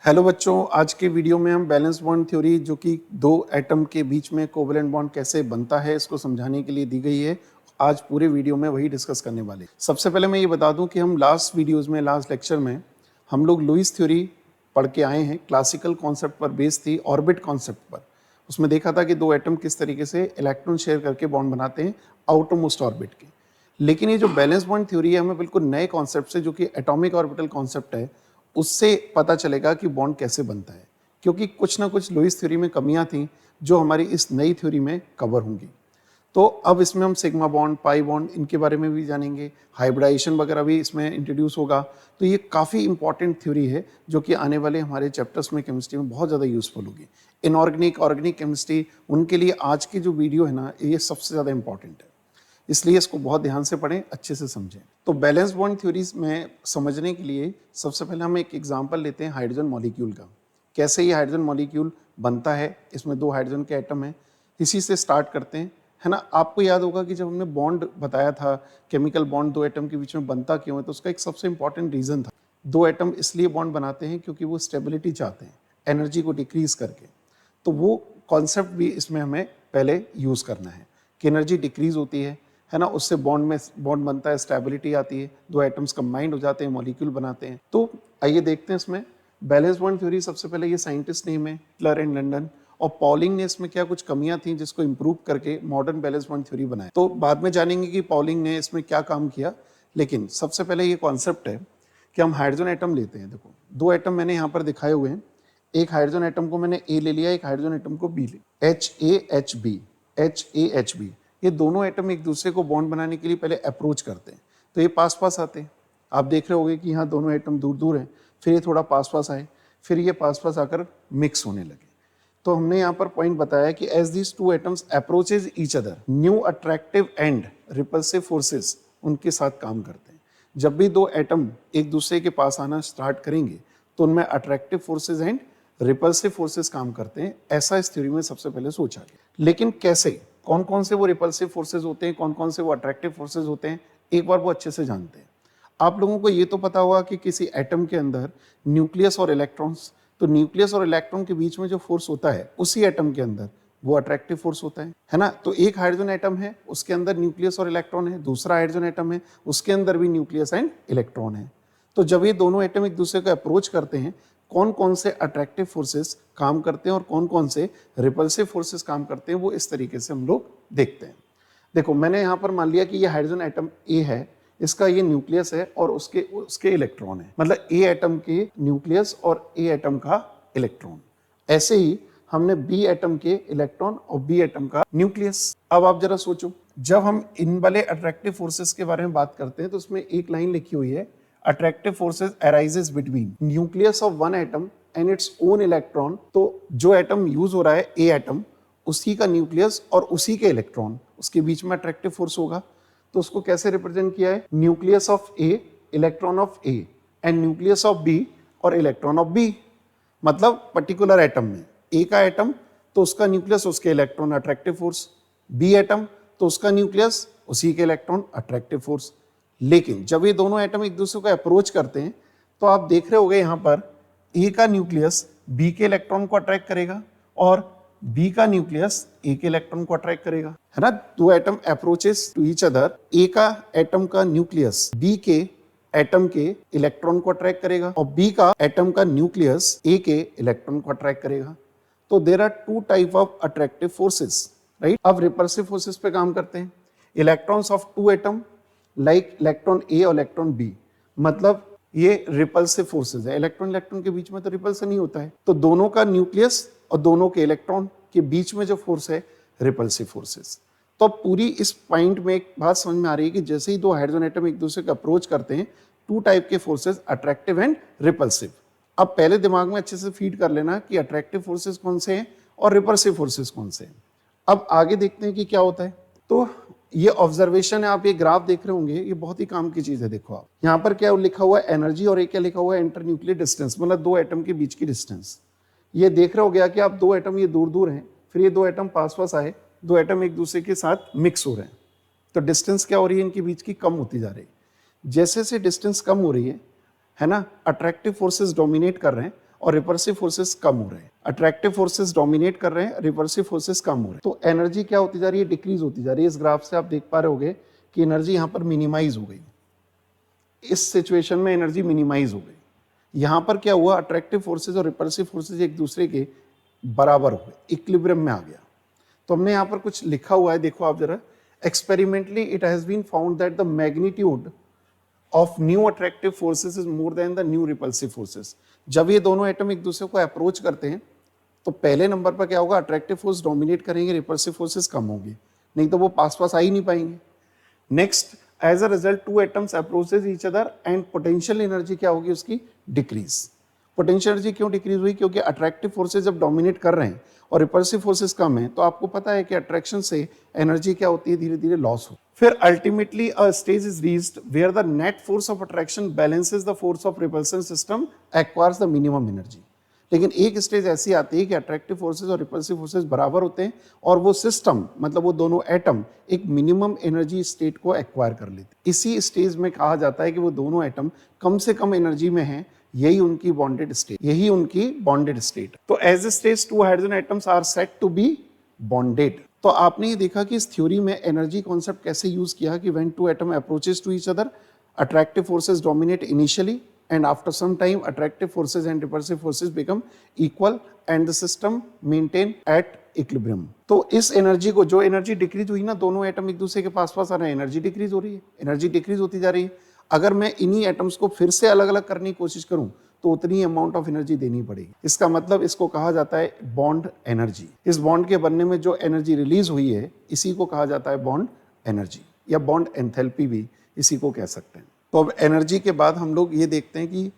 Hello बच्चों, आज के वीडियो में हम बैलेंस बॉन्ड थ्योरी जो कि दो एटम के बीच में कोवैलेंट बॉन्ड कैसे बनता है इसको समझाने के लिए दी गई है। आज पूरे वीडियो में वही डिस्कस करने वाले। सबसे पहले मैं ये बता दूं कि हम लास्ट लेक्चर में हम लोग लुईस थ्योरी पढ़ के आए हैं। क्लासिकल कॉन्सेप्ट पर बेस्ड थी, ऑर्बिट कॉन्सेप्ट पर। उसमें देखा था कि दो एटम किस तरीके से इलेक्ट्रॉन शेयर करके बॉन्ड बनाते हैं आउटरमोस्ट ऑर्बिट के। लेकिन ये जो बैलेंस बॉन्ड थ्योरी है हमें बिल्कुल नए कॉन्सेप्ट से, जो कि एटॉमिक ऑर्बिटल कॉन्सेप्ट है, उससे पता चलेगा कि बॉन्ड कैसे बनता है, क्योंकि कुछ ना कुछ लुईस थ्योरी में कमियां थी जो हमारी इस नई थ्योरी में कवर होंगी। तो अब इसमें हम सिग्मा बॉन्ड, पाई बॉन्ड, इनके बारे में भी जानेंगे। हाइब्रिडाइजेशन वगैरह भी इसमें इंट्रोड्यूस होगा। तो ये काफ़ी इंपॉर्टेंट थ्योरी है जो कि आने वाले हमारे चैप्टर्स में केमिस्ट्री में बहुत ज़्यादा यूजफुल होगी। इनऑर्गेनिक, ऑर्गेनिक केमिस्ट्री, उनके लिए आज की जो वीडियो है ना, ये सबसे ज़्यादा इंपॉर्टेंट है। इसलिए इसको बहुत ध्यान से पढ़ें, अच्छे से समझें। तो बैलेंस बॉन्ड थ्योरीज में समझने के लिए सबसे पहले हम एक एग्जांपल लेते हैं हाइड्रोजन मॉलिक्यूल का। कैसे ये हाइड्रोजन मॉलिक्यूल बनता है, इसमें दो हाइड्रोजन के एटम हैं, इसी से स्टार्ट करते हैं, है ना। आपको याद होगा कि जब हमने बॉन्ड बताया था, केमिकल बॉन्ड दो एटम के बीच में बनता क्यों है, तो उसका एक सबसे इंपॉर्टेंट रीजन था। दो एटम इसलिए बॉन्ड बनाते हैं क्योंकि वो स्टेबिलिटी चाहते हैं, एनर्जी को डिक्रीज करके। तो वो कॉन्सेप्ट भी इसमें हमें पहले यूज करना है कि एनर्जी डिक्रीज होती है ना, उससे बॉन्ड बनता है, स्टेबिलिटी आती है, दो एटम्स कंबाइंड हो जाते हैं, मॉलिक्यूल बनाते हैं। तो आइए देखते हैं इसमें बैलेंस बॉन्ड थ्योरी। सबसे पहले ये साइंटिस्ट नेम है क्लर एंड लंडन, और पॉलिंग ने इसमें क्या कुछ कमियां थी जिसको इंप्रूव करके मॉडर्न बैलेंस बॉन्ड थ्योरी बनाया। तो बाद में जानेंगे कि पॉलिंग ने इसमें क्या काम किया, लेकिन सबसे पहले ये कॉन्सेप्ट है कि हम हाइड्रोजन एटम लेते हैं। देखो, दो एटम मैंने यहाँ पर दिखाए हुए हैं। एक हाइड्रोजन एटम को मैंने ए ले लिया, एक हाइड्रोजन एटम को बी ले, HAHB। ये दोनों एटम एक दूसरे को बॉन्ड बनाने के लिए पहले अप्रोच करते हैं, तो ये पास पास आते हैं। आप देख रहे होंगे कि यहाँ दोनों एटम दूर दूर हैं, फिर ये थोड़ा पास पास आए, फिर ये पास पास आकर मिक्स होने लगे। तो हमने यहाँ पर पॉइंट बताया कि as these two atoms approaches each other, new attractive and repulsive forces उनके साथ काम करते हैं। जब भी दो एटम एक दूसरे के पास आना स्टार्ट करेंगे तो उनमें attractive forces and repulsive forces काम करते हैं। ऐसा इस थ्योरी में सबसे पहले सोचा गया। लेकिन कैसे, कौन कौन से वो रिपल्सिव फोर्सेज होते हैं, कौन कौन से वो अट्रैक्टिव फोर्सेज होते हैं, एक बार वो अच्छे से जानते हैं। आप लोगों को ये तो पता होगा कि किसी एटम के अंदर न्यूक्लियस और इलेक्ट्रॉन्स, तो न्यूक्लियस और इलेक्ट्रॉन के बीच में जो फोर्स होता है उसी एटम के अंदर वो अट्रैक्टिव फोर्स होता है ना। तो एक हाइड्रोजन एटम है, उसके अंदर न्यूक्लियस और इलेक्ट्रॉन है, दूसरा हाइड्रोजन एटम है, उसके अंदर भी न्यूक्लियस एंड इलेक्ट्रॉन है। तो जब ये दोनों एटम एक दूसरे को अप्रोच करते हैं, कौन कौन से अट्रैक्टिव फोर्सेस काम करते हैं और कौन कौन से रिपल्सिव फोर्सेस काम करते हैं, वो इस तरीके से हम लोग देखते हैं। देखो, मैंने यहाँ पर मान लिया कि ये हाइड्रोजन एटम ए है, इसका ये न्यूक्लियस है और उसके उसके इलेक्ट्रॉन है, मतलब ए एटम के न्यूक्लियस और ए एटम का इलेक्ट्रॉन। ऐसे ही हमने बी एटम के इलेक्ट्रॉन और बी एटम का न्यूक्लियस। अब आप जरा सोचो, जब हम इन वाले अट्रैक्टिव फोर्सेस के बारे में बात करते हैं तो उसमें एक लाइन लिखी हुई है, attractive forces arises between nucleus of one atom and its own electron. तो जो एटम यूज हो रहा है ए एटम, उसी का न्यूक्लियस और उसी के इलेक्ट्रॉन, उसके बीच में अट्रैक्टिव फोर्स होगा। तो उसको कैसे रिप्रेजेंट किया है, nucleus of A, electron of A, and nucleus of B और इलेक्ट्रॉन ऑफ बी। मतलब पर्टिकुलर एटम में ए का एटम तो उसका न्यूक्लियस, उसके electron, attractive force. B atom तो उसका न्यूक्लियस, उसी के इलेक्ट्रॉन, अट्रैक्टिव फोर्स। लेकिन जब ये दोनों एटम एक दूसरे को अप्रोच करते हैं तो आप देख रहे होंगे यहाँ पर ए का न्यूक्लियस बी के इलेक्ट्रॉन को अट्रैक्ट करेगा और बी का न्यूक्लियस ए के इलेक्ट्रॉन को अट्रैक्ट करेगा, है ना। दो atom approaches to each other, A का एटम का न्यूक्लियस बी के एटम के इलेक्ट्रॉन को अट्रैक्ट करेगा और बी का एटम का न्यूक्लियस ए के इलेक्ट्रॉन को अट्रैक्ट करेगा। तो there are two type of attractive forces, right. अब रिपल्सिव फोर्सेस पे काम करते हैं। Electrons of two atom like electron A और इलेक्ट्रॉन बी, मतलब ये रिपल्सिव फोर्सेस है। इलेक्ट्रॉन इलेक्ट्रॉन के बीच में तो रिपल्सन नहीं होता है, तो दोनों का न्यूक्लियस और दोनों के इलेक्ट्रॉन के बीच में जो फोर्स है, रिपल्सिव फोर्सेस। तो पूरी इस पॉइंट में एक बात समझ में आ रही है कि जैसे ही दो हाइड्रोजन एटम एक दूसरे को अप्रोच करते हैं, टू टाइप के फोर्सेस, अट्रैक्टिव एंड रिपल्सिव। अब पहले दिमाग में अच्छे से फीड कर लेना कि अट्रैक्टिव फोर्सेस कौन से हैं और रिपल्सिव फोर्सेस कौन से हैं। अब आगे देखते हैं कि क्या होता है। तो ये ऑब्जर्वेशन है, आप ये ग्राफ देख रहे होंगे, ये बहुत ही काम की चीज है। देखो आप यहाँ पर क्या लिखा हुआ है, एनर्जी, और एक क्या लिखा हुआ है, इंटर न्यूक्लियर डिस्टेंस, मतलब दो एटम के बीच की डिस्टेंस। ये देख रहे हो गया कि आप दो एटम ये दूर दूर हैं, फिर ये दो एटम पास पास आए, दो एटम एक दूसरे के साथ मिक्स हो रहे हैं, तो डिस्टेंस क्या हो रही है इनके बीच की, कम होती जा रही है। जैसे जैसे डिस्टेंस कम हो रही है ना, अट्रैक्टिव फोर्सेस डोमिनेट कर रहे हैं, और रिपल्सिव फोर्सेस कम हो रहे हैं। अट्रैक्टिव फोर्सेस डोमिनेट कर रहे हैं, रिपल्सिव फोर्सेस कम हो रहे हैं। तो एनर्जी क्या होती जा रही है, डिक्रीज होती जा रही है। इस ग्राफ से आप देख पा रहे होगे कि एनर्जी यहाँ पर मिनिमाइज हो गई, इस सिचुएशन में एनर्जी मिनिमाइज हो गई। यहां पर क्या हुआ, अट्रैक्टिव फोर्सेस और रिपल्सिव फोर्सेस एक दूसरे के बराबर हो गए, इक्विलिब्रियम में आ गया। तो हमने यहां पर कुछ लिखा हुआ है, देखो आप जरा, experimentally it has been found that the magnitude of new attractive forces is more than the new repulsive forces. जब ये दोनों एटम एक दूसरे को अप्रोच करते हैं तो पहले नंबर पर क्या होगा, अट्रैक्टिव फोर्स डोमिनेट करेंगे, रिपल्सिव फोर्सेस कम होंगे, नहीं तो वो पास पास आ ही नहीं पाएंगे। Next, as a result two atoms approaches each other and potential energy क्या होगी उसकी, डिक्रीज। पोटेंशियल एनर्जी क्यों डिक्रीज हुई, क्योंकि अट्रैक्टिव फोर्सेस जब डोमिनेट कर रहे हैं और रिपल्सिव फोर्सेस कम है, तो आपको पता है कि अट्रैक्शन से एनर्जी क्या होती है, धीरे धीरे लॉस हो। फिर ultimately a stage is reached where the net force of attraction balances the force of repulsion system, acquires the minimum energy. लेकिन एक स्टेज ऐसी आती है कि अट्रैक्टिव फोर्सेस और रिपल्सिव फोर्सेस बराबर होते हैं और वो सिस्टम, मतलब वो दोनों एटम एक मिनिमम एनर्जी स्टेट को एक्वायर कर लेते हैं। इसी स्टेज में कहा जाता है कि वो दोनों एटम कम से कम एनर्जी में हैं, यही उनकी बॉन्डेड स्टेट, यही उनकी बॉन्डेड स्टेट। तो as a stage two hydrogen atoms are set to be bonded. तो आपने ये देखा कि इस थ्योरी में एनर्जी कॉन्सेप्ट कैसे यूज किया कि when two atom approaches to each other, attractive forces dominate initially and after some time attractive forces and repulsive forces become equal and the system maintain at equilibrium। तो इस energy को, जो energy decrease हुई ना, दोनों atom एक दूसरे के पास पास आ रहे हैं, एनर्जी डिक्रीज हो रही है, एनर्जी डिक्रीज होती जा रही है। अगर मैं इन्हीं एटम्स को फिर से अलग अलग करने की कोशिश करूं तो उतनी अमाउंट ऑफ एनर्जी देनी पड़ेगी। इसका मतलब इसको कहा जाता है बॉन्ड एनर्जी। इस बॉन्ड के बनने में जो एनर्जी रिलीज हुई है, इसी को कहा जाता है बॉन्ड एनर्जी, या बॉन्ड एंथैल्पी भी इसी को कह सकते हैं। तो अब एनर्जी के बाद हम लोग ये देखते हैं कि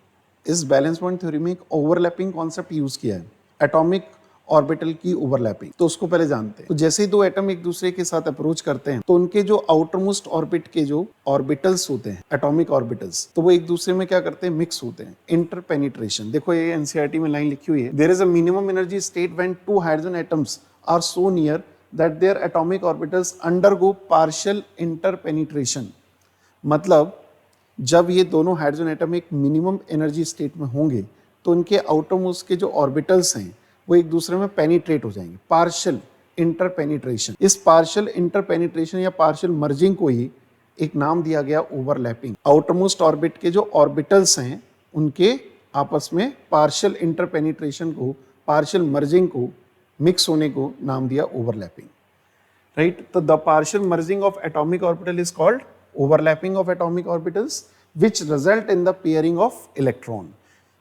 इस बैलेंस बॉन्ड थ्योरी में एक ओवरलैपिंग कॉन्सेप्ट यूज किया है, एटॉमिक ऑर्बिटल की ओवरलैपिंग। तो उसको पहले जानते हैं। तो जैसे ही दो एटम एक दूसरे के साथ अप्रोच करते हैं तो उनके जो आउटर मोस्ट ऑर्बिट के जो ऑर्बिटल्स होते हैं, एटॉमिक ऑर्बिटल्स, तो वो एक दूसरे में क्या करते हैं, मिक्स होते हैं, इंटरपेनिट्रेशन। देखो ये एनसीईआरटी में लाइन लिखी हुई है, there is a minimum energy state when two hydrogen atoms are so near that their atomic orbitals undergo partial interpenetration. मतलब जब ये दोनों हाइड्रोजन एटम एक मिनिमम एनर्जी स्टेट में होंगे तो उनके आउटर मोस्ट के जो ऑर्बिटल्स हैं वो एक दूसरे में पेनिट्रेट हो जाएंगे, पार्शियल इंटरपेनिट्रेशन। इस पार्शियल इंटरपेनिट्रेशन या पार्शियल मर्जिंग को ही एक नाम दिया गया ओवरलैपिंग। आउटर मोस्ट ऑर्बिट के जो ऑर्बिटल्स हैं उनके आपस में पार्शियल इंटरपेनिट्रेशन को, पार्शियल मर्जिंग को, मिक्स होने को नाम दिया ओवरलैपिंग, राइट। तो the partial merging of atomic orbital is called overlapping of atomic orbitals which result in the pairing of electron,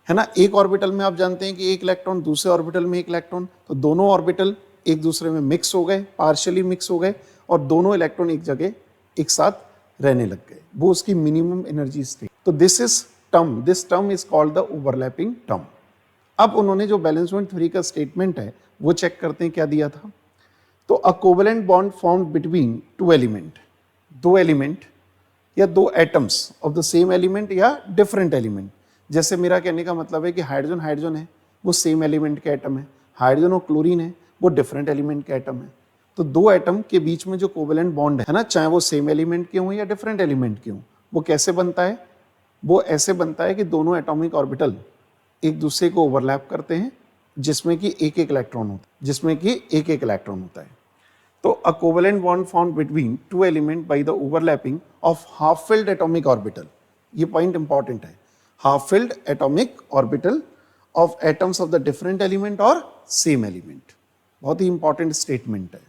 है ना। एक ऑर्बिटल में आप जानते हैं कि एक इलेक्ट्रॉन, दूसरे ऑर्बिटल में एक इलेक्ट्रॉन, तो दोनों ऑर्बिटल एक दूसरे में मिक्स हो गए, पार्शियली मिक्स हो गए और दोनों इलेक्ट्रॉन एक जगह एक साथ रहने लग गए, वो उसकी मिनिमम एनर्जी स्टेट। तो this term is called the overlapping term. अब उन्होंने जो बैलेंस बॉन्ड थ्योरी का स्टेटमेंट है वो चेक करते हैं, क्या दिया था। तो अ covalent bond formed between two element, दो एलिमेंट या दो atoms of the same element या डिफरेंट एलिमेंट। जैसे मेरा कहने का मतलब है कि हाइड्रोजन हाइड्रोजन है, वो सेम एलिमेंट के एटम है, हाइड्रोजन और क्लोरीन है, वो डिफरेंट एलिमेंट के एटम है। तो दो एटम के बीच में जो कोवेलेंट बॉन्ड है ना, चाहे वो सेम एलिमेंट के हों या डिफरेंट एलिमेंट के हों, वो कैसे बनता है, वो ऐसे बनता है कि दोनों एटॉमिक ऑर्बिटल एक दूसरे को ओवरलैप करते हैं, जिसमें कि एक एक इलेक्ट्रॉन होता है, तो a covalent bond formed between two elements by the overlapping of half-filled atomic orbital। ये पॉइंट इंपॉर्टेंट है, half-filled atomic orbital of atoms of the different element और same element। बहुत ही इंपॉर्टेंट स्टेटमेंट है।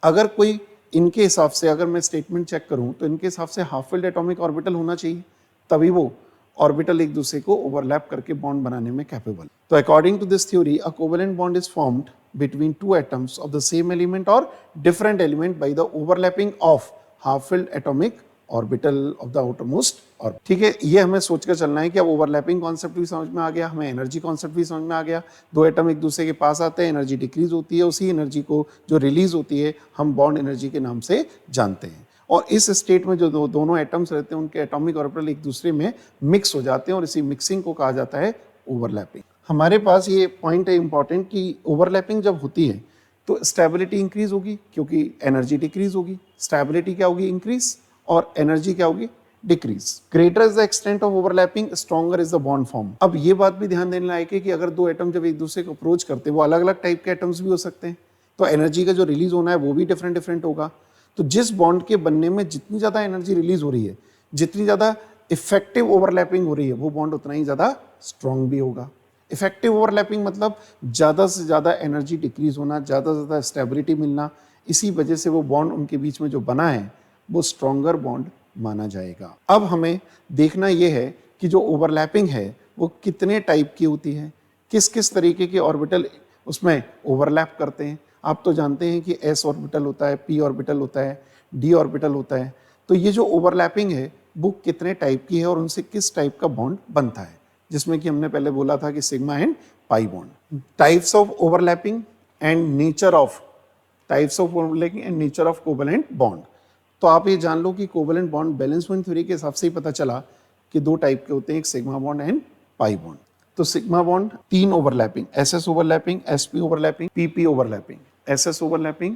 अगर कोई इनके हिसाब से, अगर मैं स्टेटमेंट चेक करूं तो इनके हिसाब से हाफ-फिल्ड एटॉमिक ऑर्बिटल होना चाहिए, तभी वो ऑर्बिटल एक दूसरे को ओवरलैप करके बॉन्ड बनाने में कैपेबल। तो according to this theory a covalent bond is formed between two atoms of the same element or different element by the overlapping of half-filled atomic orbital of the outermost orbital। ठीक है, ये हमें सोचकर चलना है कि अब ओवरलैपिंग कॉन्सेप्ट भी समझ में आ गया, हमें एनर्जी कॉन्सेप्ट भी समझ में आ गया। दो एटम एक दूसरे के पास आते हैं, एनर्जी डिक्रीज होती है, उसी एनर्जी को जो रिलीज होती है हम बॉन्ड एनर्जी के नाम से जानते हैं। और इस स्टेट में जो दोनों एटम्स रहते हैं उनके एटॉमिक ऑर्बिटल एक दूसरे में मिक्स हो जाते हैं और इसी मिक्सिंग को कहा जाता है ओवरलैपिंग। हमारे पास ये पॉइंट है इंपॉर्टेंट कि ओवरलैपिंग जब होती है तो स्टेबिलिटी इंक्रीज होगी क्योंकि एनर्जी डिक्रीज होगी। स्टेबिलिटी क्या होगी, इंक्रीज, और एनर्जी क्या होगी, decrease. Greater is the extent of overlapping, stronger is the bond form. अब ये बात भी ध्यान देने लायक है कि अगर दो एटम जब एक दूसरे को अप्रोच करते हैं, वो अलग अलग टाइप के एटम्स भी हो सकते हैं, तो एनर्जी का जो रिलीज होना है वो भी डिफरेंट डिफरेंट होगा। तो जिस बॉन्ड के बनने में जितनी ज्यादा एनर्जी रिलीज हो रही है, जितनी ज्यादा इफेक्टिव ओवरलैपिंग हो रही है, वो बॉन्ड उतना ही ज्यादा स्ट्रॉन्ग भी होगा। इफेक्टिव ओवरलैपिंग मतलब ज़्यादा से ज़्यादा एनर्जी डिक्रीज होना, ज़्यादा से ज़्यादा स्टेबिलिटी मिलना, इसी वजह से वो बॉन्ड उनके बीच में जो बना है वो स्ट्रॉन्गर बॉन्ड माना जाएगा। अब हमें देखना ये है कि जो ओवरलैपिंग है वो कितने टाइप की होती है, किस किस तरीके के ऑर्बिटल उसमें ओवरलैप करते हैं। आप तो जानते हैं कि s ऑर्बिटल होता है, p ऑर्बिटल होता है, d ऑर्बिटल होता है। तो ये जो ओवरलैपिंग है वो कितने टाइप की है और उनसे किस टाइप का बॉन्ड बनता है, जिसमें कि हमने पहले बोला था कि sigma and pi bond. Types of overlapping and nature of covalent bond. तो आप ये जान लो कि covalent bond valence bond theory के हिसाब से ही पता चला कि दो टाइप के होते हैं, एक sigma bond and pi bond. तो sigma bond 3 overlapping, SS overlapping, SP overlapping, PP overlapping, SS overlapping,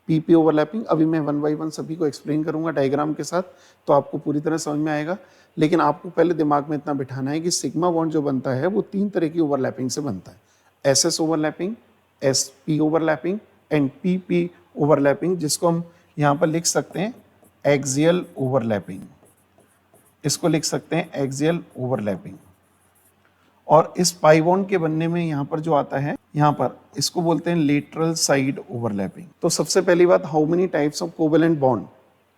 PP overlapping. अभी मैं 1 बाय 1 सभी को एक्सप्लेन करूंगा डायग्राम के साथ, तो आपको पूरी तरह समझ में आएगा। लेकिन आपको पहले दिमाग में इतना बिठाना है कि सिग्मा बॉन्ड जो बनता है वो 3 तरह की ओवरलैपिंग से बनता है, SS overlapping, SP overlapping and PP overlapping, जिसको हम यहाँ पर लिख सकते हैं एक्सियल ओवरलैपिंग। इसको लिख सकते हैं एक्सियल ओवरलैपिंग। और इस पाई बॉन्ड के बनने में यहाँ पर जो आता है, यहाँ पर इसको बोलते हैं लेटरल साइड ओवरलैपिंग। तो सबसे पहली बात, how many types of covalent bond,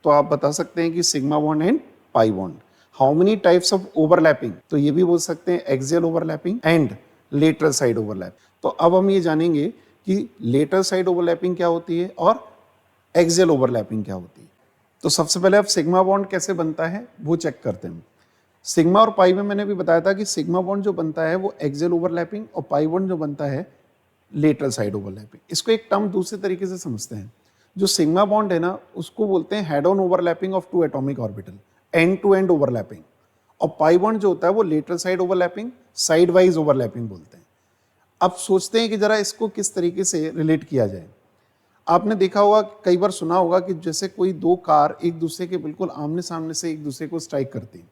तो आप बता सकते हैं कि sigma bond and pi bond. How many types of overlapping, तो ये भी बोल सकते हैं axial overlapping and lateral side overlap. तो अब हम ये जानेंगे कि लेटरल साइड ओवरलैपिंग क्या होती है और एक्सियल ओवरलैपिंग क्या होती है। तो सबसे पहले आप सिग्मा बॉन्ड कैसे बनता है वो चेक करते हैं। सिग्मा और पाई में मैंने भी बताया था कि सिग्मा बॉन्ड जो बनता है वो एक्सियल ओवरलैपिंग और पाई बॉन्ड जो बनता है लेटरल साइड ओवरलैपिंग। इसको एक टर्म दूसरे तरीके से समझते हैं। जो सिग्मा बॉन्ड है ना, उसको बोलते हैं head on overlapping of 2 atomic orbital, end to end overlapping. और पाई बॉन्ड जो होता है वो lateral side overlapping, side wise overlapping बोलते हैं। अब सोचते हैं कि जरा इसको किस तरीके से रिलेट किया जाए। आपने देखा होगा, कई बार सुना होगा कि जैसे कोई दो कार एक दूसरे के बिल्कुल आमने सामने से एक दूसरे को स्ट्राइक करती हैं,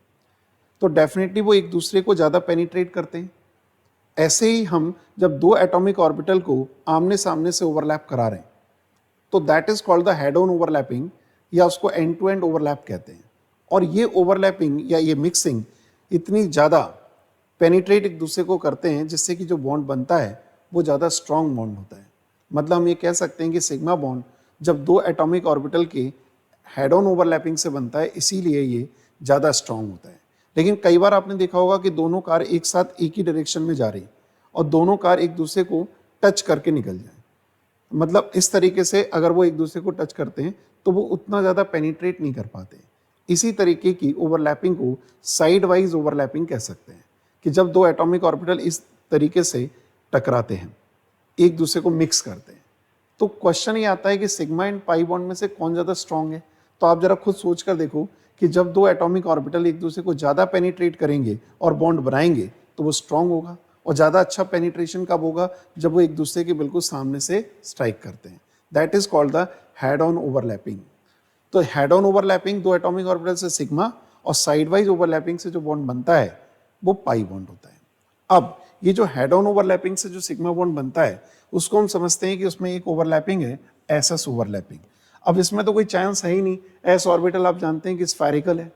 तो डेफिनेटली वो एक दूसरे को ज़्यादा पेनिट्रेट करते हैं। ऐसे ही हम जब दो एटॉमिक ऑर्बिटल को आमने सामने से ओवरलैप करा रहे हैं, तो that is called the head on overlapping, या उसको एंड टू एंड ओवरलैप कहते हैं। और ये ओवरलैपिंग या ये मिक्सिंग इतनी ज़्यादा पेनिट्रेट एक दूसरे को करते हैं, जिससे कि जो बॉन्ड बनता है वो ज़्यादा स्ट्रॉन्ग बॉन्ड होता है। मतलब हम ये कह सकते हैं कि सिग्मा बॉन्ड जब दो एटॉमिक ऑर्बिटल के हेड ऑन ओवरलैपिंग से बनता है, इसीलिए ये ज़्यादा स्ट्रॉन्ग होता है। लेकिन कई बार आपने देखा होगा कि दोनों कार एक साथ एक ही डायरेक्शन में जा रही और दोनों कार एक दूसरे को टच करके निकल जाए, मतलब इस तरीके से अगर वो एक दूसरे को टच करते हैं तो वो उतना ज़्यादा पेनिट्रेट नहीं कर पाते। इसी तरीके की ओवरलैपिंग को साइड वाइज ओवरलैपिंग कह सकते हैं, कि जब दो एटॉमिक ऑर्बिटल इस तरीके से टकराते हैं, एक दूसरे को मिक्स करते हैं। तो क्वेश्चन ये आता है कि सिग्मा एंड पाई बॉन्ड में से कौन ज़्यादा स्ट्रॉन्ग है। तो आप जरा खुद सोच कर देखो कि जब दो एटॉमिक ऑर्बिटल एक दूसरे को ज़्यादा पेनिट्रेट करेंगे और बॉन्ड बनाएंगे तो वो स्ट्रॉन्ग होगा। और ज़्यादा अच्छा पेनिट्रेशन कब होगा, जब वो एक दूसरे के बिल्कुल सामने से स्ट्राइक करते हैं। That is called the head on overlapping. तो हेड ऑन ओवरलैपिंग दो एटॉमिक ऑर्बिटल से सिग्मा, और साइड वाइज ओवरलैपिंग से जो बॉन्ड बनता है वो पाई बॉन्ड होता है। अब ये जो हेड ऑन ओवरलैपिंग से जो सिग्मा बॉन्ड बनता है, उसको हम समझते हैं कि उसमें एक ओवरलैपिंग है एसएस ओवरलैपिंग। अब इसमें तो कोई चांस है ही नहीं, एस ऑर्बिटल आप जानते हैं कि स्फेरिकल है,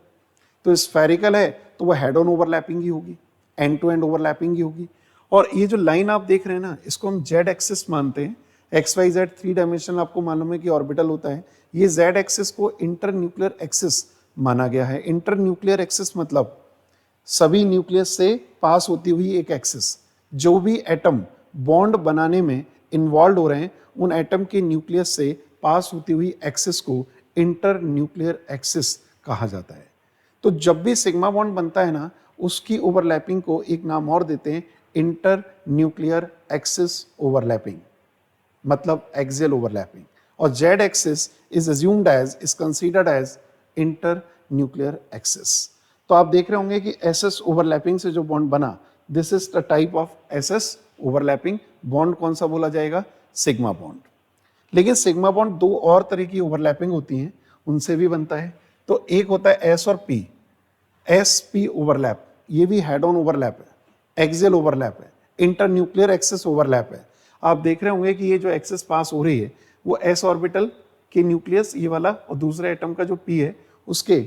तो स्फेरिकल है तो वो हेड ऑन ओवरलैपिंग ही होगी, एंड टू एंड ओवरलैपिंग ही होगी। और ये जो लाइन आप देख रहे हैं ना, इसको हम जेड एक्सिस मानते हैं। एक्स वाई जेड 3 डायमेंशनल आपको मालूम है कि ऑर्बिटल होता है। ये जेड एक्सिस को इंटर न्यूक्लियर एक्सिस माना गया है। इंटर न्यूक्लियर एक्सिस मतलब सभी न्यूक्लियस से पास होती हुई एक एक्सिस। जो भी एटम बॉन्ड बनाने में इन्वॉल्व हो रहे हैं, उन एटम के न्यूक्लियस से पास होती हुई एक्सिस को इंटर न्यूक्लियर एक्सिस कहा जाता है। तो जब भी सिग्मा बॉन्ड बनता है ना, उसकी ओवरलैपिंग को एक नाम और देते हैं, इंटर न्यूक्लियर एक्सिस ओवरलैपिंग, मतलब एक्सियल ओवरलैपिंग। और Z axis is assumed as, is considered as inter nuclear axis. तो आप देख रहे होंगे कि एसएस ओवरलैपिंग से जो बॉन्ड बना, this is the type of SS overlapping. Bond कौन सा बोला जाएगा, सिग्मा बॉन्ड। लेकिन सिग्मा बॉन्ड दो और तरह की ओवरलैपिंग होती हैं, उनसे भी बनता है। तो एक होता है एस और पी। एस पी ओवरलैप, ये भी हेड ऑन ओवरलैप है, एक्सियल ओवरलैप है, इंटर न्यूक्लियर एक्सिस ओवरलैप है। आप देख रहे होंगे कि ये जो एक्सिस पास हो रही है वो एस ऑर्बिटल के न्यूक्लियस ये वाला और दूसरे एटम का जो पी है उसके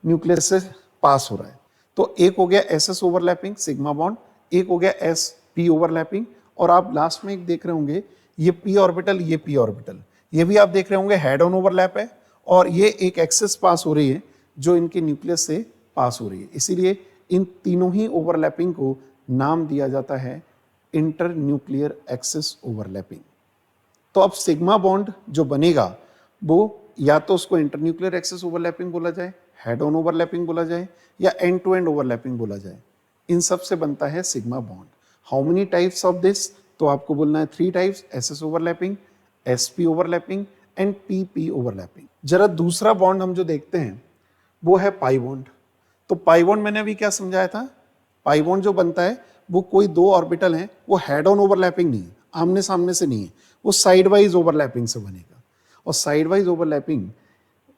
न्यूक्लियस से पास हो रहा है। तो एक हो गया S S overlapping sigma bond, एक हो गया एस पी ओवरलैपिंग, और आप लास्ट में एक देख रहे होंगे ये पी ऑर्बिटल, ये पी ऑर्बिटल, ये भी आप देख रहे होंगे हेड ऑन ओवरलैप है, और ये एक एक्सिस पास हो रही है जो इनके न्यूक्लियस से पास हो रही है। इसीलिए इन तीनों ही ओवरलैपिंग को नाम दिया जाता है इंटर न्यूक्लियर एक्सिस ओवरलैपिंग। तो अब सिग्मा बॉन्ड जो बनेगा वो या तो उसको इंटरन्यूक्लियर एक्सिस ओवरलैपिंग बोला जाए, हेड ऑन ओवरलैपिंग बोला जाए, या एंड टू एंड ओवरलैपिंग बोला जाए। इन सब से बनता है sigma bond. How many types of this, तो आपको बोलना है 3 types, SS overlapping, SP overlapping and PP overlapping. जरा दूसरा बॉन्ड हम जो देखते हैं वो है पाई बॉन्ड। तो पाई बॉन्ड मैंने अभी क्या समझाया था, पाई बॉन्ड जो बनता है वो कोई 2 ऑर्बिटल हैं, वो हेड ऑन ओवरलैपिंग नहीं है, आमने सामने से नहीं है, वो साइड वाइज ओवरलैपिंग से बनेगा। और साइड वाइज ओवरलैपिंग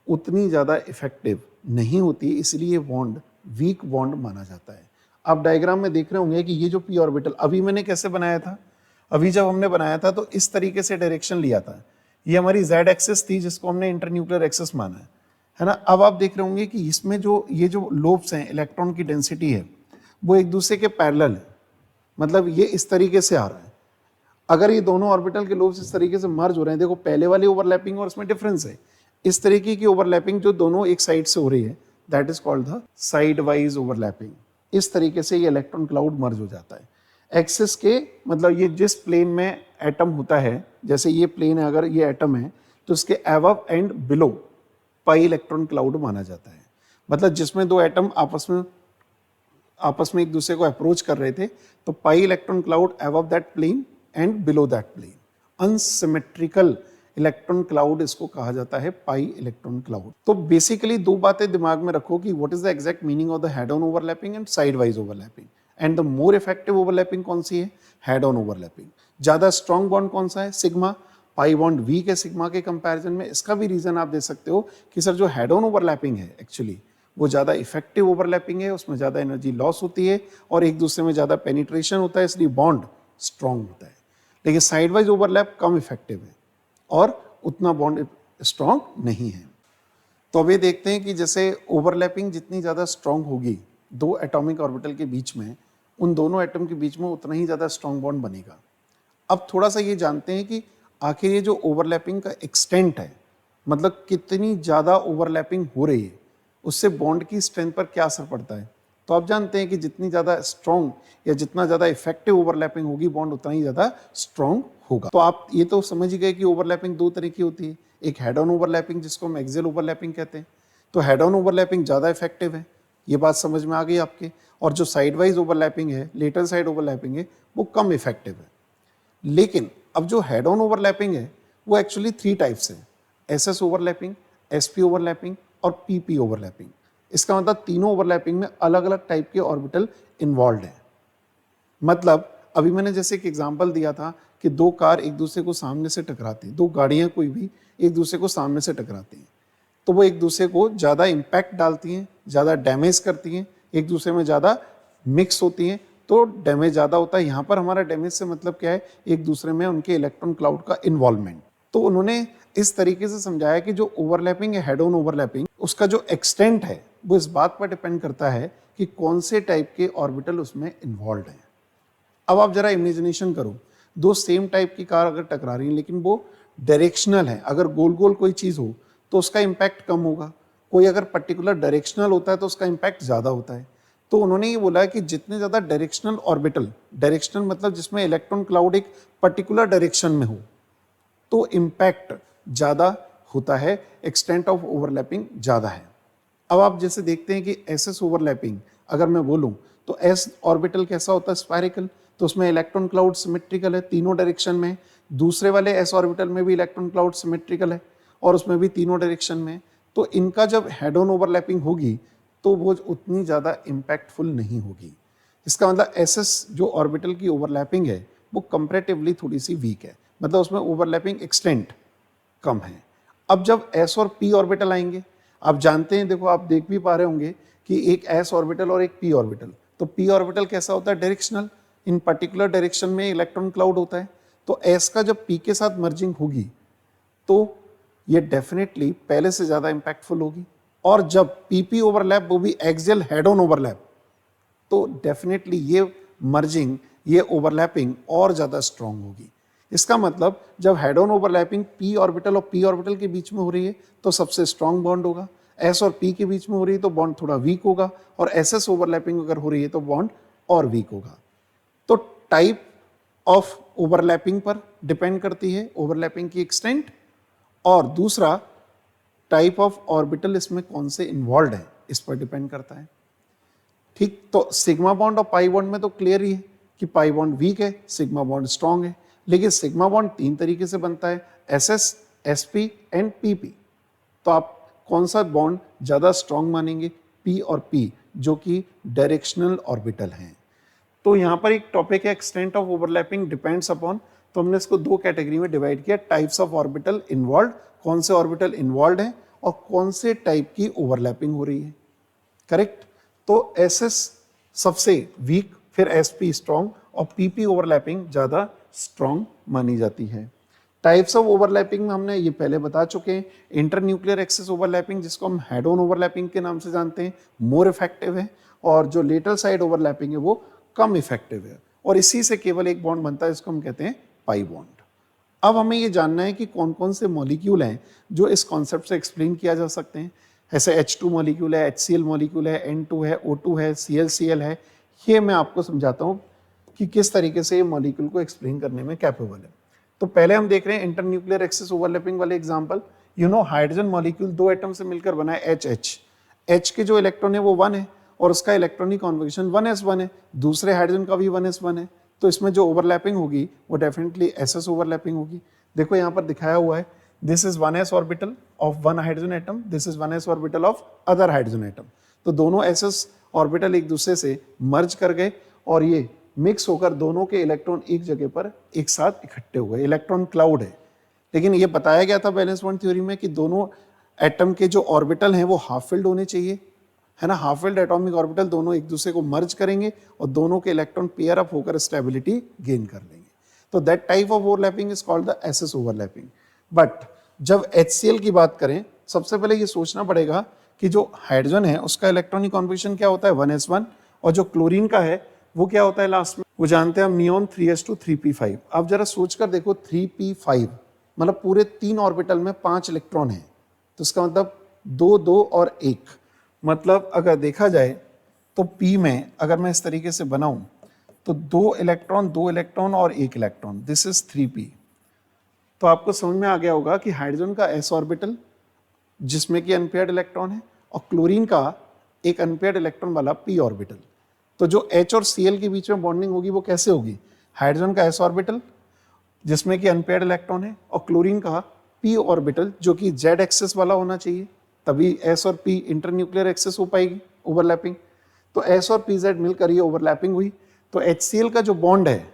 उतनी ज़्यादा इफेक्टिव नहीं होती, इसलिए ये बॉन्ड वीक बॉन्ड माना जाता है। आप डायग्राम में देख रहे होंगे कि ये जो पी ऑर्बिटल अभी मैंने कैसे बनाया था, अभी जब हमने बनाया था तो इस तरीके से डायरेक्शन लिया था, ये हमारी जेड एक्सिस थी जिसको हमने इंटरन्यूक्लियर एक्सिस माना है ना। अब आप देख रहे होंगे कि इसमें जो ये जो लोब्स हैं, इलेक्ट्रॉन की डेंसिटी है वो एक दूसरे के पैरेलल है, मतलब ये इस तरीके से आ रहा है। अगर ये दोनों ऑर्बिटल के लोब्स इस तरीके से मर्ज हो रहे हैं, देखो पहले वाली ओवरलैपिंग और इसमें डिफरेंस है, इस तरीके की ओवरलैपिंग जो दोनों एक साइड से हो रही है that is called the side wise overlapping. इस तरीके से ये इलेक्ट्रॉन क्लाउड मर्ज हो जाता है एक्सिस के, मतलब ये जिस प्लेन में एटम होता है, जैसे ये प्लेन है, अगर ये एटम है तो इसके above and below pi electron cloud माना जाता है। मतलब जिसमें 2 एटम आपस में एक दूसरे को अप्रोच कर रहे थे, तो pi electron cloud above that plane and below that plane, unsymmetrical electron cloud इसको कहा जाता है पाई इलेक्ट्रॉन क्लाउड। तो बेसिकली 2 बातें दिमाग में रखो कि what is the exact meaning of the head on overlapping and side wise overlapping, and the more effective overlapping कौन सी है, हेड ऑन ओवरलैपिंग। ज्यादा स्ट्रॉन्ग बॉन्ड कौन सा है, सिग्मा, पाई बॉन्ड वीक है सिग्मा के कंपैरिजन में। इसका भी रीजन आप दे सकते हो कि सर जो हेड ऑन ओवरलैपिंग है एक्चुअली वो ज़्यादा इफेक्टिव ओवरलैपिंग है, उसमें ज़्यादा एनर्जी लॉस होती है और एक दूसरे में ज़्यादा पेनिट्रेशन होता है, इसलिए बॉन्ड स्ट्रॉन्ग होता है। लेकिन साइड वाइज ओवरलैप कम इफेक्टिव है और उतना बॉन्ड स्ट्रॉन्ग नहीं है। तो अब ये देखते हैं कि जैसे ओवरलैपिंग जितनी ज़्यादा स्ट्रॉन्ग होगी 2 एटॉमिक ऑर्बिटल के बीच में, उन दोनों एटम के बीच में उतना ही ज़्यादा स्ट्रॉन्ग बॉन्ड बनेगा। अब थोड़ा सा ये जानते हैं कि आखिर ये जो ओवरलैपिंग का एक्सटेंट है, मतलब कितनी ज़्यादा ओवरलैपिंग हो रही है, उससे बॉन्ड की स्ट्रेंथ पर क्या असर पड़ता है। तो आप जानते हैं कि जितनी ज़्यादा स्ट्रॉन्ग या जितना ज़्यादा इफेक्टिव ओवरलैपिंग होगी बॉन्ड उतना ही ज़्यादा स्ट्रॉन्ग होगा। तो आप ये तो समझ ही गए कि ओवरलैपिंग 2 तरह की होती है, एक हेड ऑन ओवरलैपिंग जिसको हम एक्सियल ओवरलैपिंग कहते हैं, तो हेड ऑन ओवरलैपिंग ज़्यादा इफेक्टिव है, ये बात समझ में आ गई आपके। और जो साइड वाइज ओवरलैपिंग है, लेटरल साइड ओवरलैपिंग है, वो कम इफेक्टिव है। लेकिन अब जो हेड ऑन ओवरलैपिंग है वो एक्चुअली 3 टाइप्स है, एसएस ओवरलैपिंग, एसपी ओवरलैपिंग और पीपी ओवरलैपिंग। इसका मतलब तीनों ओवरलैपिंग में अलग अलग टाइप के ऑर्बिटल इन्वॉल्व हैं। मतलब अभी मैंने जैसे एक एग्जांपल दिया था कि 2 कार एक दूसरे को सामने से टकराती हैं, 2 गाड़ियां कोई भी एक दूसरे को सामने से टकराती हैं, तो वो एक दूसरे को ज़्यादा इम्पैक्ट डालती हैं, ज़्यादा डैमेज करती हैं, एक दूसरे में ज़्यादा मिक्स होती हैं, तो डैमेज ज़्यादा होता है। यहाँ पर हमारा डैमेज से मतलब क्या है, एक दूसरे में उनके इलेक्ट्रॉन क्लाउड का इन्वॉल्वमेंट। तो उन्होंने इस तरीके से समझाया कि जो ओवरलैपिंग है, हेड ऑन ओवरलैपिंग, उसका जो एक्सटेंट है वो इस बात पर डिपेंड करता है कि कौन से टाइप के ऑर्बिटल उसमें इन्वॉल्व हैं। अब आप जरा इमेजिनेशन करो, 2 सेम टाइप की कार अगर टकरा रही हैं लेकिन वो डायरेक्शनल है, अगर गोल गोल कोई चीज़ हो तो उसका इम्पैक्ट कम होगा, कोई अगर पर्टिकुलर डायरेक्शनल होता है तो उसका इम्पैक्ट ज़्यादा होता है। तो उन्होंने ये बोला है कि जितने ज़्यादा डायरेक्शनल ऑर्बिटल, डायरेक्शनल मतलब जिसमें इलेक्ट्रॉन क्लाउड एक पर्टिकुलर डायरेक्शन में हो, तो इम्पैक्ट ज़्यादा होता है, एक्सटेंट ऑफ ओवरलैपिंग ज़्यादा है। अब आप जैसे देखते हैं कि एसएस ओवरलैपिंग अगर मैं बोलूं तो एस ऑर्बिटल कैसा होता है, स्पायरिकल, तो उसमें इलेक्ट्रॉन क्लाउड सिमेट्रिकल है तीनों डायरेक्शन में। दूसरे वाले एस ऑर्बिटल में भी इलेक्ट्रॉन क्लाउड सिमेट्रिकल है और उसमें भी तीनों डायरेक्शन में। तो इनका जब हेड ऑन ओवरलैपिंग होगी तो वो उतनी ज़्यादा इम्पैक्टफुल नहीं होगी। इसका मतलब एसएस जो ऑर्बिटल की ओवरलैपिंग है वो कंपैरेटिवली थोड़ी सी वीक है, मतलब उसमें ओवरलैपिंग एक्सटेंट कम है। अब जब एस और पी ऑर्बिटल आएंगे, आप जानते हैं, देखो आप देख भी पा रहे होंगे कि एक s ऑर्बिटल और एक p ऑर्बिटल, तो p ऑर्बिटल कैसा होता है, डायरेक्शनल, इन पर्टिकुलर डायरेक्शन में इलेक्ट्रॉन क्लाउड होता है। तो s का जब p के साथ मर्जिंग होगी तो ये डेफिनेटली पहले से ज्यादा इंपैक्टफुल होगी, और जब pp ओवरलैप वो भी एक्सियल हेड ऑन ओवरलैप, तो डेफिनेटली ये मर्जिंग, ये ओवरलैपिंग और ज्यादा स्ट्रांग होगी। इसका मतलब जब head on overlapping p orbital और p ऑर्बिटल के बीच में हो रही है तो सबसे स्ट्रांग बॉन्ड होगा, s और p के बीच में हो रही है तो बॉन्ड थोड़ा वीक होगा, और ss ओवरलैपिंग अगर हो रही है तो बॉन्ड और वीक होगा। तो टाइप ऑफ ओवरलैपिंग पर डिपेंड करती है ओवरलैपिंग की एक्सटेंट, और दूसरा टाइप ऑफ ऑर्बिटल इसमें कौन से इन्वॉल्व है इस पर डिपेंड करता है। ठीक, तो सिग्मा बॉन्ड और पाई बॉन्ड में तो क्लियर ही है कि पाई बॉन्ड वीक है, सिग्मा बॉन्ड स्ट्रांग है, लेकिन सिग्मा बॉन्ड 3 तरीके से बनता है, SS, SP एंड PP। तो आप कौन सा बॉन्ड ज्यादा स्ट्रांग मानेंगे, P और P, जो कि डायरेक्शनल ऑर्बिटल हैं। तो यहाँ पर एक टॉपिक है extent of overlapping depends upon, तो हमने इसको 2 कैटेगरी में डिवाइड किया, टाइप्स ऑफ ऑर्बिटल इन्वॉल्व, कौन से ऑर्बिटल इन्वॉल्व हैं और कौन से टाइप की ओवरलैपिंग हो रही है, करेक्ट। तो SS सबसे वीक, फिर SP स्ट्रॉन्ग और PP ओवरलैपिंग ज्यादा स्ट्रॉन्ग मानी जाती है। टाइप्स ऑफ ओवरलैपिंग में हमने ये पहले बता चुके हैं, इंटरन्यूक्लियर एक्सिस ओवरलैपिंग जिसको हम हेड ऑन ओवरलैपिंग के नाम से जानते हैं, मोर इफेक्टिव है, और जो लेटरल साइड ओवरलैपिंग है वो कम इफेक्टिव है, और इसी से केवल एक बॉन्ड बनता है, इसको हम कहते हैं पाई बॉन्ड। अब हमें ये जानना है कि कौन कौन से मॉलिक्यूल हैं जो इस कॉन्सेप्ट से एक्सप्लेन किया जा सकते हैं। ऐसे H2 मॉलिक्यूल है, HCl मॉलिक्यूल है, N2 है, O2 है, ClCl है। ये मैं आपको समझाता हूँ कि किस तरीके से ये मॉलिक्यूल को एक्सप्लेन करने में कैपेबल है। तो पहले हम देख रहे हैं इंटरन्यूक्लियर एक्सिस ओवरलैपिंग वाले एग्जांपल। हाइड्रोजन मॉलिक्यूल 2 एटम से मिलकर बना है HH। H के जो इलेक्ट्रॉन है वो 1 है और उसका इलेक्ट्रॉनिक कॉन्फिगरेशन 1s1 है, दूसरे हाइड्रोजन का भी 1s1 है, तो इसमें जो ओवरलैपिंग होगी वो डेफिनेटली SS ओवरलैपिंग होगी। देखो यहाँ पर दिखाया हुआ है, this is 1s orbital of 1 hydrogen atom, this is 1s orbital of other hydrogen atom. तो दोनों SS ऑर्बिटल एक दूसरे से मर्ज कर गए और ये मिक्स होकर दोनों के इलेक्ट्रॉन एक जगह पर एक साथ इकट्ठे हुए, इलेक्ट्रॉन क्लाउड है। लेकिन ये बताया गया था बैलेंस बॉन्ड थ्योरी में कि दोनों एटम के जो ऑर्बिटल हैं वो हाफ फिल्ड होने चाहिए, है ना। हाफ फिल्ड एटॉमिक ऑर्बिटल दोनों एक दूसरे को मर्ज करेंगे और दोनों के इलेक्ट्रॉन पेयर अप होकर स्टेबिलिटी गेन कर लेंगे। तो that type of overlapping is called the SS overlapping. But जब HCl की बात करें, सबसे पहले ये सोचना पड़ेगा कि जो हाइड्रोजन है उसका इलेक्ट्रॉनिक कॉन्फिगरेशन क्या होता है, 1s1, और जो क्लोरीन का है वो क्या होता है लास्ट में, वो जानते हैं हम, नियॉन 3s2 3p5। अब जरा सोचकर देखो, 3p5 मतलब पूरे 3 ऑर्बिटल में 5 इलेक्ट्रॉन है, तो इसका मतलब 2 2 और 1, मतलब अगर देखा जाए तो P में अगर मैं इस तरीके से बनाऊं तो 2 इलेक्ट्रॉन और 1 इलेक्ट्रॉन, दिस इज 3p। तो आपको समझ में आ गया होगा कि हाइड्रोजन का s ऑर्बिटल जिसमें कि अनपेयर्ड इलेक्ट्रॉन है और क्लोरीन का एक अनपेयर्ड इलेक्ट्रॉन वाला p ऑर्बिटल। तो जो H और Cl के बीच में बॉन्डिंग होगी वो कैसे होगी, हाइड्रोजन का s ऑर्बिटल जिसमें कि अनपेयर्ड इलेक्ट्रॉन है और क्लोरीन का p ऑर्बिटल जो कि z एक्सिस वाला होना चाहिए, तभी s और p इंटरन्यूक्लियर एक्सिस हो पाएगी ओवरलैपिंग। तो s और pz मिलकर ये ओवरलैपिंग हुई। तो HCl का जो बॉन्ड है,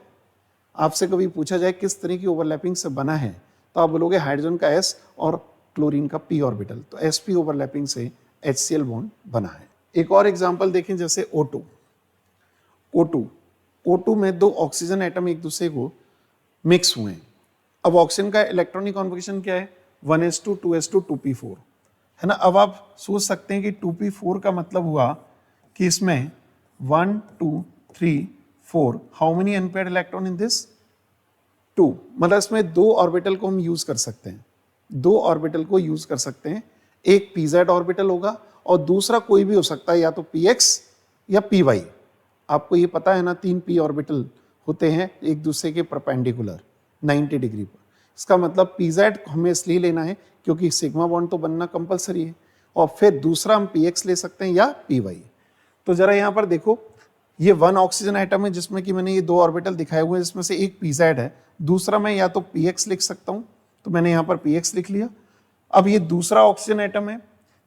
आपसे कभी पूछा जाए किस तरह की ओवरलैपिंग से बना है, तो आप बोलोगे हाइड्रोजन का S और क्लोरीन का p ऑर्बिटल, तो sp ओवरलैपिंग से HCl बॉन्ड बना है। एक और एग्जांपल देखें, जैसे O2 में 2 ऑक्सीजन एटम एक दूसरे को मिक्स हुए हैं। अब ऑक्सीजन का इलेक्ट्रॉनिक कॉन्फिगरेशन क्या है, 1s2 2s2 2p4, है ना। अब आप सोच सकते हैं कि 2p4 का मतलब हुआ कि इसमें 1 2 3 4, how many unpaired electron in this, 2, मतलब इसमें 2 ऑर्बिटल को हम यूज कर सकते हैं, 2 ऑर्बिटल को यूज कर सकते हैं। एक pz ऑर्बिटल होगा और दूसरा कोई भी हो सकता है, या तो px या py। आपको ये पता है ना, 3 p ऑर्बिटल होते हैं एक दूसरे के परपेंडिकुलर 90 डिग्री पर। इसका मतलब pz हमें इसलिए लेना है क्योंकि सिग्मा बॉन्ड तो बनना कंपलसरी है, और फिर दूसरा हम px ले सकते हैं या py। तो जरा यहाँ पर देखो, ये 1 ऑक्सीजन एटम है जिसमें कि मैंने ये 2 ऑर्बिटल दिखाए हुए हैं, जिसमें से एक pz है, दूसरा मैं या तो px लिख सकता हूँ, तो मैंने यहाँ पर px लिख लिया। अब ये दूसरा ऑक्सीजन एटम है,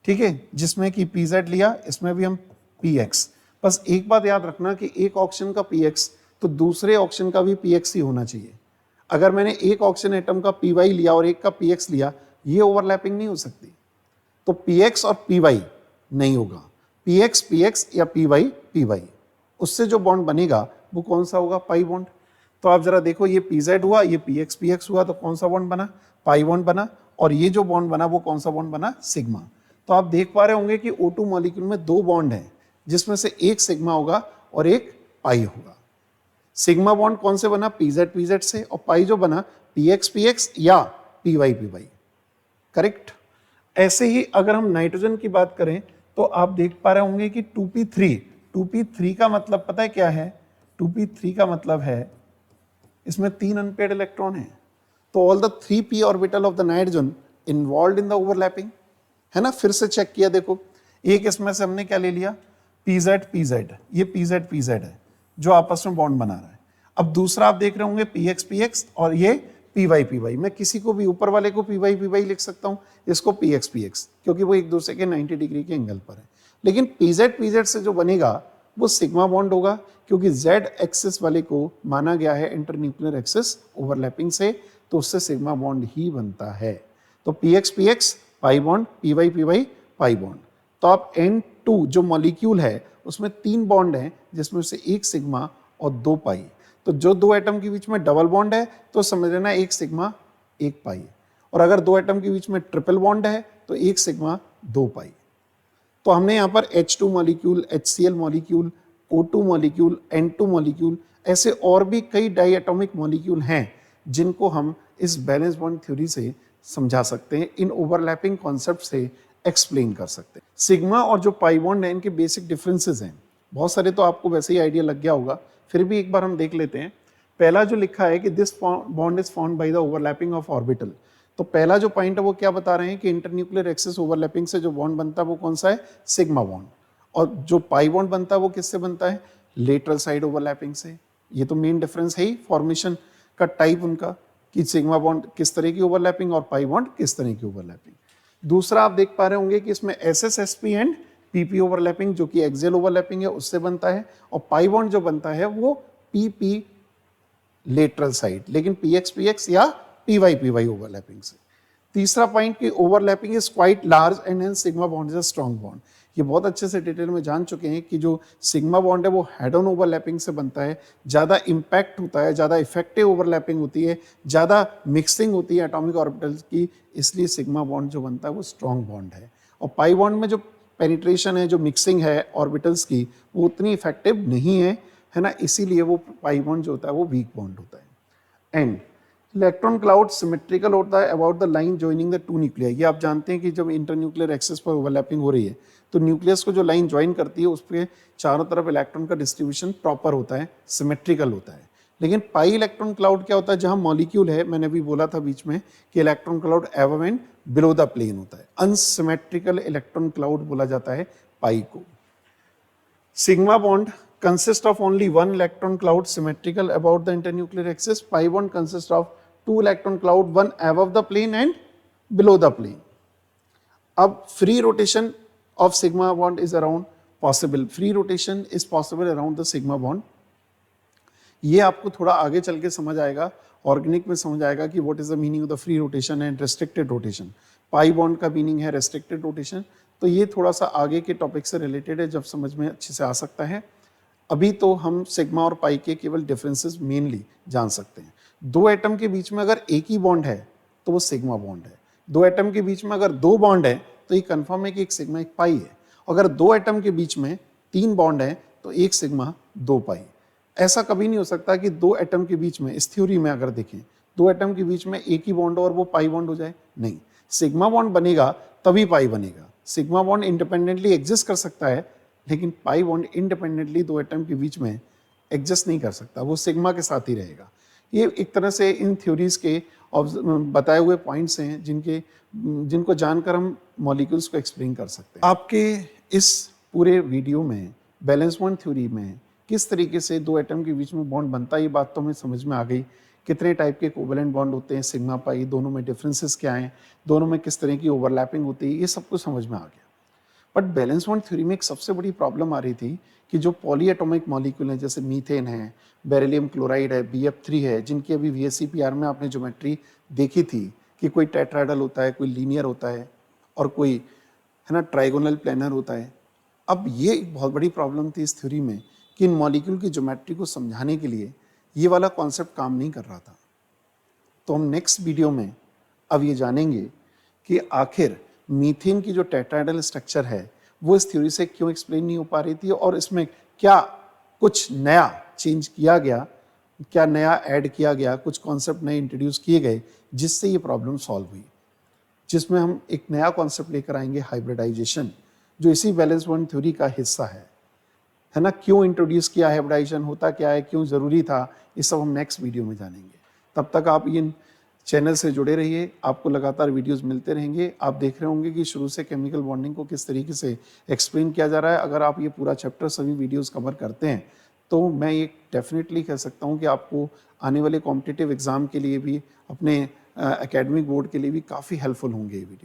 ठीक है, जिसमें कि pz लिया, इसमें भी हम px। बस एक बात याद रखना कि एक ऑक्सीजन का px तो दूसरे ऑक्सीजन का भी px ही होना चाहिए। अगर मैंने एक ऑक्सीजन एटम का py लिया और एक का px लिया, ये ओवरलैपिंग नहीं हो सकती। तो px और py नहीं होगा, px px या py py, उससे जो बॉन्ड बनेगा वो कौन सा होगा, पाई बॉन्ड। तो आप जरा देखो, ये pz हुआ, ये px px हुआ, तो कौन सा बॉन्ड बना, पाई बॉन्ड बना। और ये जो बॉन्ड बना वो कौन सा बॉन्ड बना, सिग्मा। तो आप देख पा रहे होंगे कि O2 मॉलिक्यूल में दो बॉन्ड हैं, जिसमें से एक सिग्मा होगा और एक पाई होगा। सिग्मा बॉन्ड कौन से बना, pz pz से, और पाई जो बना px px या py py, करेक्ट। ऐसे ही अगर हम नाइट्रोजन की बात करें तो आप देख पा रहे होंगे कि 2p3 का मतलब पता है क्या है, 2p3 का मतलब है इसमें 3 अनपेयर्ड इलेक्ट्रॉन है। तो all the 3p orbital of the nitrogen involved in the overlapping, है ना। फिर से चेक किया, देखो एक इसमें से हमने क्या ले लिया, pz pz, ये pz pz है जो आपस में बॉन्ड बना रहा है। अब दूसरा आप देख रहे होंगे px px और ये py py। मैं किसी को भी, ऊपर वाले को py py लिख सकता हूं, इसको px px, क्योंकि वो एक दूसरे के 90 डिग्री के एंगल पर है। लेकिन pz pz से जो बनेगा वो सिग्मा बॉन्ड होगा, क्योंकि z एक्सिस वाले को माना गया है इंटरन्यूक्लियर एक्सिस ओवरलैपिंग से, तो उससे सिग्मा बॉन्ड ही बनता है। तो px px pi bond, py py पाई बॉन्ड। तो आप N2 जो मॉलिक्यूल है उसमें 3 बॉन्ड हैं, जिसमें से एक सिग्मा और 2 पाई। तो जो 2 एटम के बीच में डबल बॉन्ड है तो समझ लेना एक सिग्मा एक पाई, और अगर 2 एटम के बीच में ट्रिपल बॉन्ड है तो एक सिग्मा 2 पाई। तो हमने यहाँ पर H2 molecule, HCl molecule, O2 molecule, N2 molecule, ऐसे और भी कई डाई एटॉमिक मॉलिक्यूल हैं जिनको हम इस बैलेंस बॉन्ड थ्योरी से समझा सकते हैं, इन ओवरलैपिंग कॉन्सेप्ट से एक्सप्लेन कर सकते हैं। सिग्मा और जो पाई बॉन्ड है इनके बेसिक डिफरेंसेस हैं, बहुत सारे तो आपको वैसे ही आइडिया लग गया होगा, फिर भी एक बार हम देख लेते हैं। पहला जो लिखा है कि this bond is found by the overlapping of orbital, तो पहला जो पॉइंट है वो क्या बता रहे हैं कि इंटरन्यूक्लियर एक्सिस ओवरलैपिंग से जो बॉन्ड बनता है वो कौन सा है, सिग्मा बॉन्ड। और जो पाई बॉन्ड बनता है वो किससे बनता है, लेटरल साइड ओवरलैपिंग से। ये तो मेन डिफरेंस है ही, फॉर्मेशन का टाइप उनका, कि सिग्मा बॉन्ड किस तरह की ओवरलैपिंग और पाई बॉन्ड किस तरह की ओवरलैपिंग। दूसरा आप देख पा रहे होंगे कि इसमें SSSP एंड PP ओवरलैपिंग, जो कि एक्सियल ओवरलैपिंग है, उससे बनता है। और पाई बॉन्ड जो बनता है वो PP लेटरल साइड, लेकिन PX PX या PY PY ओवरलैपिंग से। तीसरा पॉइंट कि overlapping is quite large and hence sigma bond is a strong bond. ये बहुत अच्छे से डिटेल में जान चुके हैं कि जो सिग्मा बॉन्ड है वो हेड ऑन ओवरलैपिंग से बनता है, ज़्यादा इम्पैक्ट होता है, ज़्यादा इफेक्टिव ओवरलैपिंग होती है, ज़्यादा मिक्सिंग होती है एटॉमिक ऑर्बिटल्स की, इसलिए सिग्मा बॉन्ड जो बनता है वो स्ट्रॉन्ग बॉन्ड है। और पाई बॉन्ड में जो पेनिट्रेशन है, जो मिक्सिंग है ऑर्बिटल्स की, वो उतनी इफेक्टिव नहीं है, है ना, इसीलिए वो पाई बॉन्ड जो होता है वो वीक बॉन्ड होता है। एंड इलेक्ट्रॉन क्लाउड सिमेट्रिकल होता है about the line joining the two nuclear. ये आप जानते हैं कि जब इंटरन्यूक्लियर एक्सिस पर ओवरलैपिंग हो रही है तो न्यूक्लियस को जो लाइन ज्वाइन करती है उसके चारों तरफ इलेक्ट्रॉन का डिस्ट्रीब्यूशन प्रॉपर होता है, सिमेट्रिकल होता है। लेकिन पाई इलेक्ट्रॉन क्लाउड क्या होता है, जहां मॉलिक्यूल है, मैंने भी बोला था बीच में कि electron cloud above and below the plane होता है, अनसिमेट्रिकल इलेक्ट्रॉन क्लाउड बोला जाता है पाई को। Sigma bond consist of only one electron cloud symmetrical about the internuclear axis. Pi bond consists of two electron cloud, one above the plane and below the plane. अब free rotation of sigma bond is around possible. Free rotation is possible around the sigma bond. ये आपको थोड़ा आगे चल के समझ आएगा, organic में समझ आएगा कि what is the meaning of the free rotation and restricted rotation. Pi bond का मीनिंग है रेस्ट्रिक्टेड रोटेशन, तो ये थोड़ा सा आगे के टॉपिक से रिलेटेड है, जब समझ में अच्छे से आ सकता है। अभी तो हम सिग्मा और पाई के केवल डिफरेंसेस मेनली जान सकते हैं। दो एटम के बीच में अगर एक ही बॉन्ड है तो वो सिग्मा बॉन्ड है। दो एटम के बीच में अगर दो बॉन्ड है तो ये कंफर्म है कि एक सिग्मा एक पाई है। अगर दो एटम के बीच में 3 बॉन्ड है तो एक सिग्मा 2 पाई। ऐसा कभी नहीं हो सकता कि दो एटम के बीच में, इस थ्योरी में अगर देखें, दो एटम के बीच में एक ही बॉन्ड हो और वो पाई बॉन्ड हो जाए, नहीं। सिग्मा बॉन्ड बनेगा तभी पाई बनेगा। सिग्मा बॉन्ड इंडिपेंडेंटली एग्जिस्ट कर सकता है, लेकिन पाई बॉन्ड इंडिपेंडेंटली दो एटम के बीच में एग्जिस्ट नहीं कर सकता, वो सिग्मा के साथ ही रहेगा। ये एक तरह से इन थ्योरीज के बताए हुए पॉइंट्स हैं जिनको जानकर हम मॉलिक्यूल्स को एक्सप्लेन कर सकते हैं। आपके इस पूरे वीडियो में बैलेंस बॉन्ड थ्योरी में किस तरीके से दो एटम के बीच में बॉन्ड बनता है ये बात तो हमें समझ में आ गई। कितने टाइप के कोवेलेंट बॉन्ड होते हैं, सिग्मा पाई, दोनों में डिफरेंसेस क्या हैं, दोनों में किस तरह की ओवरलैपिंग होती है, ये सब कुछ समझ में आ गया। बट बैलेंस बॉन्ड थ्योरी में एक सबसे बड़ी प्रॉब्लम आ रही थी कि जो पॉलीएटॉमिक मॉलिक्यूल हैं, जैसे मीथेन है, बेरिलियम क्लोराइड है, BF3 है, जिनकी अभी VSEPR में आपने ज्योमेट्री देखी थी कि कोई टेट्राहेड्रल होता है, कोई लीनियर होता है और कोई, है ना, ट्राइगोनल प्लेनर होता है। अब ये एक बहुत बड़ी प्रॉब्लम थी इस थ्योरी में कि इन मॉलिक्यूल की ज्योमेट्री को समझाने के लिए ये वाला कॉन्सेप्ट काम नहीं कर रहा था। तो हम नेक्स्ट वीडियो में अब ये जानेंगे कि आखिर मीथेन की जो टेट्राहेड्रल स्ट्रक्चर है वो इस थ्योरी से क्यों एक्सप्लेन नहीं हो पा रही थी और इसमें क्या कुछ नया चेंज किया गया, क्या नया ऐड किया गया, कुछ कॉन्सेप्ट नए इंट्रोड्यूस किए गए जिससे ये प्रॉब्लम सॉल्व हुई। जिसमें हम एक नया कॉन्सेप्ट लेकर आएंगे हाइब्रिडाइजेशन, जो इसी बैलेंस बॉन्ड थ्योरी का हिस्सा है ना। क्यों इंट्रोड्यूस किया हाइब्रिडाइजेशन, होता क्या है, क्यों ज़रूरी था, ये सब हम नेक्स्ट वीडियो में जानेंगे। तब तक आप इन चैनल से जुड़े रहिए, आपको लगातार वीडियोस मिलते रहेंगे। आप देख रहे होंगे कि शुरू से केमिकल बॉन्डिंग को किस तरीके से एक्सप्लेन किया जा रहा है। अगर आप ये पूरा चैप्टर सभी वीडियोस कवर करते हैं तो मैं ये डेफिनेटली कह सकता हूँ कि आपको आने वाले कॉम्पिटिटिव एग्जाम के लिए भी, अपने एकेडमिक बोर्ड के लिए भी काफ़ी हेल्पफुल होंगे ये वीडियो।